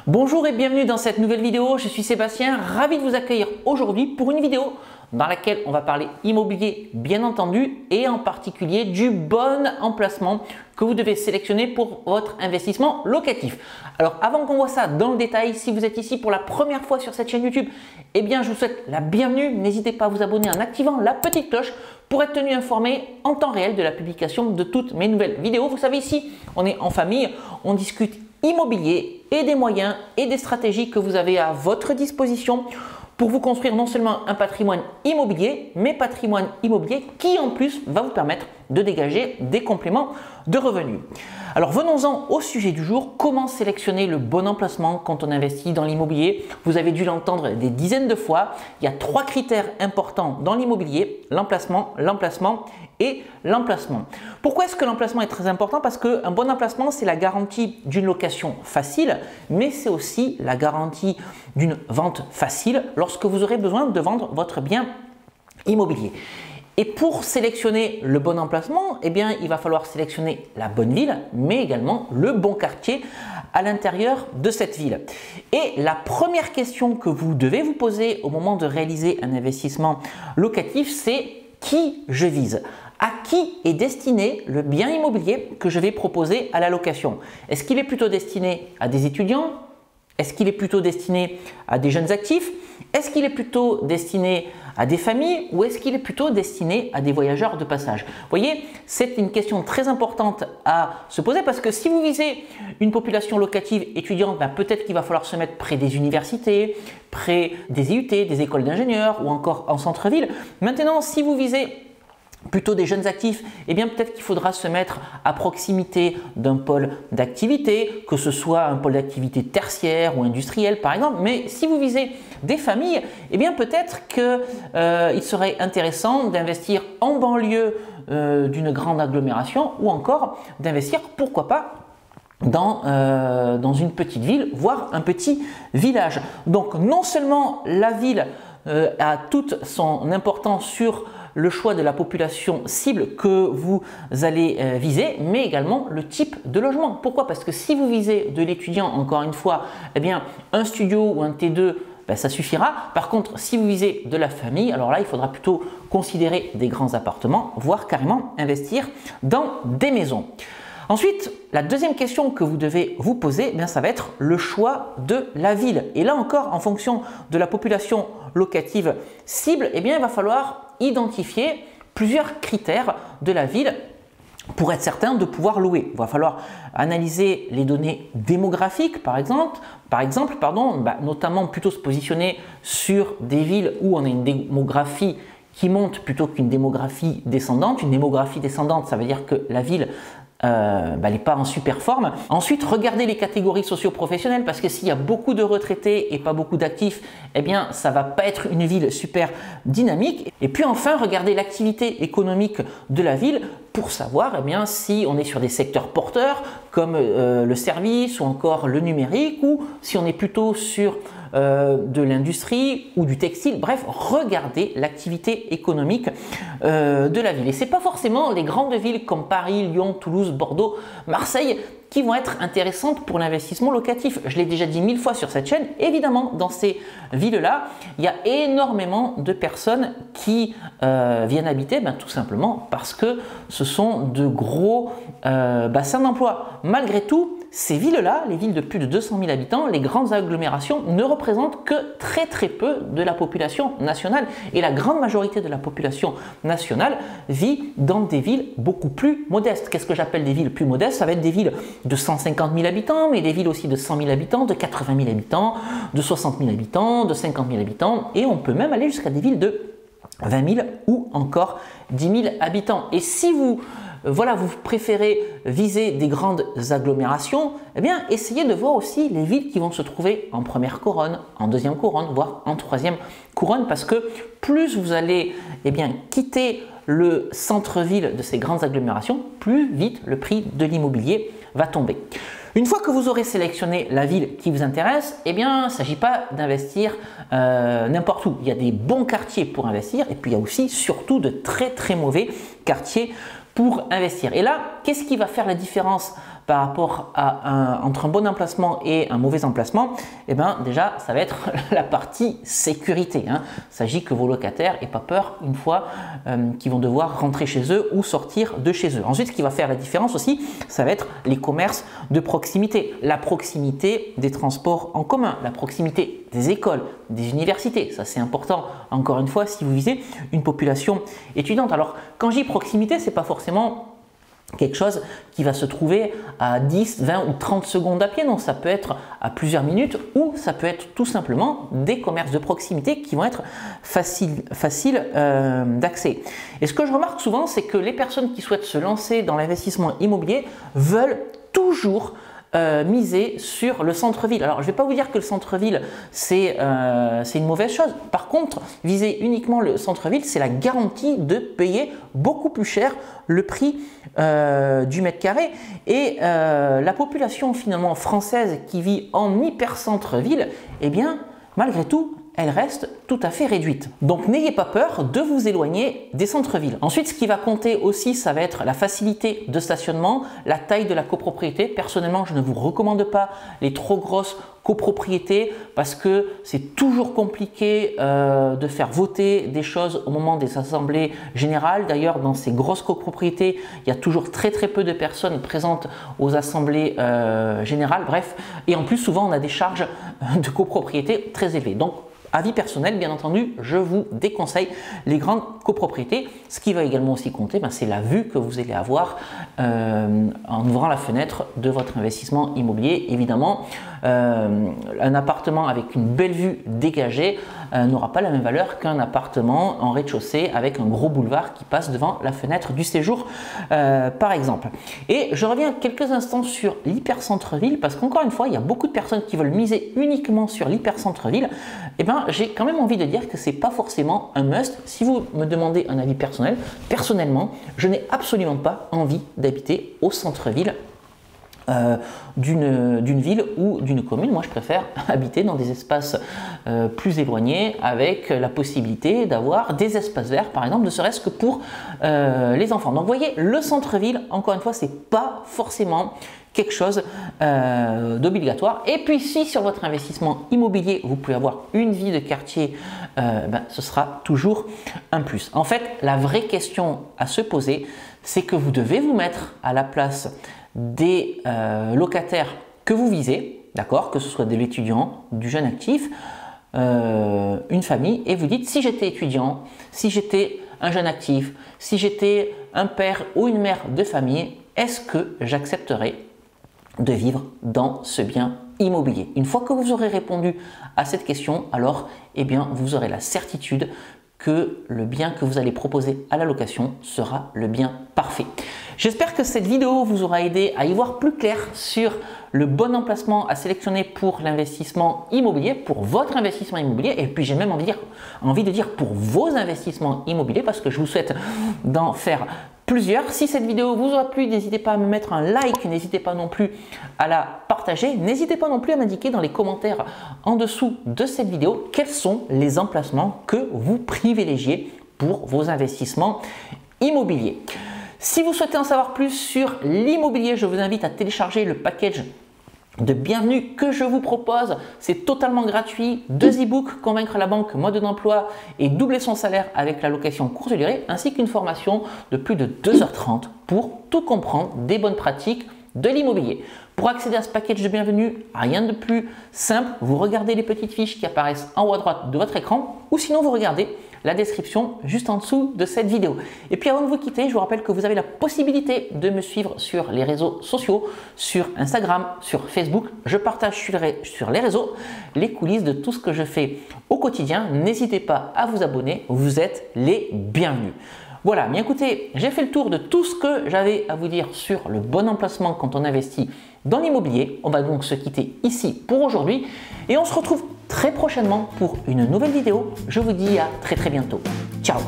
Bonjour et bienvenue dans cette nouvelle vidéo, je suis Sébastien, ravi de vous accueillir aujourd'hui pour une vidéo dans laquelle on va parler immobilier bien entendu et en particulier du bon emplacement que vous devez sélectionner pour votre investissement locatif. Alors avant qu'on voit ça dans le détail, si vous êtes ici pour la première fois sur cette chaîne YouTube, eh bien je vous souhaite la bienvenue, n'hésitez pas à vous abonner en activant la petite cloche pour être tenu informé en temps réel de la publication de toutes mes nouvelles vidéos. Vous savez ici, on est en famille, on discute immobilier et des moyens et des stratégies que vous avez à votre disposition pour vous construire non seulement un patrimoine immobilier, mais patrimoine immobilier qui en plus va vous permettre de dégager des compléments de revenus. Alors venons-en au sujet du jour, comment sélectionner le bon emplacement quand on investit dans l'immobilier. Vous avez dû l'entendre des dizaines de fois, il y a trois critères importants dans l'immobilier, l'emplacement, l'emplacement et l'emplacement. Pourquoi est-ce que l'emplacement est très important? Parce qu'un bon emplacement, c'est la garantie d'une location facile, mais c'est aussi la garantie d'une vente facile lorsque vous aurez besoin de vendre votre bien immobilier. Et pour sélectionner le bon emplacement, eh bien, il va falloir sélectionner la bonne ville, mais également le bon quartier à l'intérieur de cette ville. Et la première question que vous devez vous poser au moment de réaliser un investissement locatif, c'est qui je vise? À qui est destiné le bien immobilier que je vais proposer à la location? Est-ce qu'il est plutôt destiné à des étudiants? Est-ce qu'il est plutôt destiné à des jeunes actifs? Est-ce qu'il est plutôt destiné à des familles ou est-ce qu'il est plutôt destiné à des voyageurs de passage? Vous voyez, c'est une question très importante à se poser parce que si vous visez une population locative étudiante, peut-être qu'il va falloir se mettre près des universités, près des IUT, des écoles d'ingénieurs ou encore en centre-ville. Maintenant, si vous visez plutôt des jeunes actifs, eh bien peut-être qu'il faudra se mettre à proximité d'un pôle d'activité, que ce soit un pôle d'activité tertiaire ou industriel par exemple. Mais si vous visez des familles, eh bien peut-être qu'il serait intéressant d'investir en banlieue d'une grande agglomération ou encore d'investir, pourquoi pas, dans une petite ville, voire un petit village. Donc non seulement la ville a toute son importance sur le choix de la population cible que vous allez viser, mais également le type de logement. Pourquoi? Parce que si vous visez de l'étudiant, encore une fois, eh bien un studio ou un T2, ça suffira. Par contre, si vous visez de la famille, alors là, il faudra plutôt considérer des grands appartements, voire carrément investir dans des maisons. Ensuite, la deuxième question que vous devez vous poser, ça va être le choix de la ville. Et là encore, en fonction de la population locative cible, il va falloir identifier plusieurs critères de la ville pour être certain de pouvoir louer. Il va falloir analyser les données démographiques par exemple, notamment plutôt se positionner sur des villes où on a une démographie qui monte plutôt qu'une démographie descendante. Une démographie descendante, ça veut dire que la ville elle n'est pas en super forme. Ensuite, regardez les catégories socio-professionnelles parce que s'il y a beaucoup de retraités et pas beaucoup d'actifs, ça ne va pas être une ville super dynamique. Et puis enfin, regardez l'activité économique de la ville pour savoir si on est sur des secteurs porteurs comme le service ou encore le numérique ou si on est plutôt sur de l'industrie ou du textile. Bref, regardez l'activité économique de la ville. Et ce n'est pas forcément les grandes villes comme Paris, Lyon, Toulouse, Bordeaux, Marseille qui vont être intéressantes pour l'investissement locatif. Je l'ai déjà dit 1000 fois sur cette chaîne. Évidemment, dans ces villes-là, il y a énormément de personnes qui viennent habiter tout simplement parce que ce sont de gros bassins d'emploi. Malgré tout, ces villes-là, les villes de plus de 200 000 habitants, les grandes agglomérations ne représentent que très peu de la population nationale. Et la grande majorité de la population nationale vit dans des villes beaucoup plus modestes. Qu'est-ce que j'appelle des villes plus modestes? Ça va être des villes de 150 000 habitants, mais des villes aussi de 100 000 habitants, de 80 000 habitants, de 60 000 habitants, de 50 000 habitants. Et on peut même aller jusqu'à des villes de 20 000 ou encore 10 000 habitants. Et si vous préférez viser des grandes agglomérations, essayez de voir aussi les villes qui vont se trouver en première couronne, en deuxième couronne, voire en troisième couronne, parce que plus vous allez quitter le centre-ville de ces grandes agglomérations, plus vite le prix de l'immobilier va tomber. Une fois que vous aurez sélectionné la ville qui vous intéresse, il ne s'agit pas d'investir n'importe où. Il y a des bons quartiers pour investir et puis il y a aussi surtout de très mauvais quartiers pour investir. Et là, qu'est-ce qui va faire la différence par rapport à entre un bon emplacement et un mauvais emplacement? Eh bien, déjà, ça va être la partie sécurité. Il s'agit que vos locataires n'aient pas peur une fois qu'ils vont devoir rentrer chez eux ou sortir de chez eux. Ensuite, ce qui va faire la différence aussi, ça va être les commerces de proximité, la proximité des transports en commun, la proximité des écoles, des universités. Ça, c'est important, encore une fois, si vous visez une population étudiante. Alors, quand je dis proximité, ce n'est pas forcément quelque chose qui va se trouver à 10, 20 ou 30 secondes à pied. Non, ça peut être à plusieurs minutes ou ça peut être tout simplement des commerces de proximité qui vont être faciles d'accès. Et ce que je remarque souvent, c'est que les personnes qui souhaitent se lancer dans l'investissement immobilier veulent toujours miser sur le centre-ville. Alors, je ne vais pas vous dire que le centre-ville, c'est une mauvaise chose. Par contre, viser uniquement le centre-ville, c'est la garantie de payer beaucoup plus cher le prix du mètre carré. Et la population finalement française qui vit en hyper-centre-ville, eh bien, malgré tout, elle reste tout à fait réduite. Donc n'ayez pas peur de vous éloigner des centres-villes. Ensuite, ce qui va compter aussi, ça va être la facilité de stationnement, la taille de la copropriété. Personnellement, je ne vous recommande pas les trop grosses copropriétés parce que c'est toujours compliqué de faire voter des choses au moment des assemblées générales. D'ailleurs, dans ces grosses copropriétés, il y a toujours très peu de personnes présentes aux assemblées générales. Bref, et en plus, souvent, on a des charges de copropriété très élevées. Donc, avis personnel, bien entendu, je vous déconseille les grandes copropriétés. Ce qui va également aussi compter, c'est la vue que vous allez avoir en ouvrant la fenêtre de votre investissement immobilier. Évidemment, un appartement avec une belle vue dégagée n'aura pas la même valeur qu'un appartement en rez-de-chaussée avec un gros boulevard qui passe devant la fenêtre du séjour, par exemple. Et je reviens quelques instants sur l'hypercentre-ville parce qu'encore une fois, il y a beaucoup de personnes qui veulent miser uniquement sur l'hypercentre-ville. Eh bien, j'ai quand même envie de dire que ce n'est pas forcément un must. Si vous me demandez un avis personnel, personnellement, je n'ai absolument pas envie d'habiter au centre-ville d'une ville ou d'une commune. Moi, je préfère habiter dans des espaces plus éloignés avec la possibilité d'avoir des espaces verts, par exemple, ne serait-ce que pour les enfants. Donc, vous voyez, le centre-ville, encore une fois, c'est pas forcément quelque chose d'obligatoire. Et puis, si sur votre investissement immobilier, vous pouvez avoir une vie de quartier, ce sera toujours un plus. En fait, la vraie question à se poser, c'est que vous devez vous mettre à la place des locataires que vous visez, d'accord, que ce soit de l'étudiant, du jeune actif, une famille, et vous dites, si j'étais étudiant, si j'étais un jeune actif, si j'étais un père ou une mère de famille, est-ce que j'accepterais de vivre dans ce bien immobilier? Une fois que vous aurez répondu à cette question, alors eh bien, vous aurez la certitude que le bien que vous allez proposer à la location sera le bien parfait. J'espère que cette vidéo vous aura aidé à y voir plus clair sur le bon emplacement à sélectionner pour l'investissement immobilier, pour votre investissement immobilier, et puis j'ai même envie de dire pour vos investissements immobiliers, parce que je vous souhaite d'en faire plusieurs. Si cette vidéo vous aura plu, n'hésitez pas à me mettre un like, n'hésitez pas non plus à la partager, n'hésitez pas non plus à m'indiquer dans les commentaires en dessous de cette vidéo quels sont les emplacements que vous privilégiez pour vos investissements immobiliers. Si vous souhaitez en savoir plus sur l'immobilier, je vous invite à télécharger le package de bienvenue que je vous propose. C'est totalement gratuit. 2 e-books, Convaincre la banque, mode d'emploi et doubler son salaire avec la location courte durée, ainsi qu'une formation de plus de 2h30 pour tout comprendre des bonnes pratiques de l'immobilier. Pour accéder à ce package de bienvenue, rien de plus simple, vous regardez les petites fiches qui apparaissent en haut à droite de votre écran ou sinon vous regardez la description juste en dessous de cette vidéo. Et puis avant de vous quitter, je vous rappelle que vous avez la possibilité de me suivre sur les réseaux sociaux, sur Instagram, sur Facebook. Je partage sur les réseaux les coulisses de tout ce que je fais au quotidien. N'hésitez pas à vous abonner, vous êtes les bienvenus. Voilà, bien écoutez, j'ai fait le tour de tout ce que j'avais à vous dire sur le bon emplacement quand on investit dans l'immobilier. On va donc se quitter ici pour aujourd'hui et on se retrouve très prochainement pour une nouvelle vidéo. Je vous dis à très bientôt. Ciao!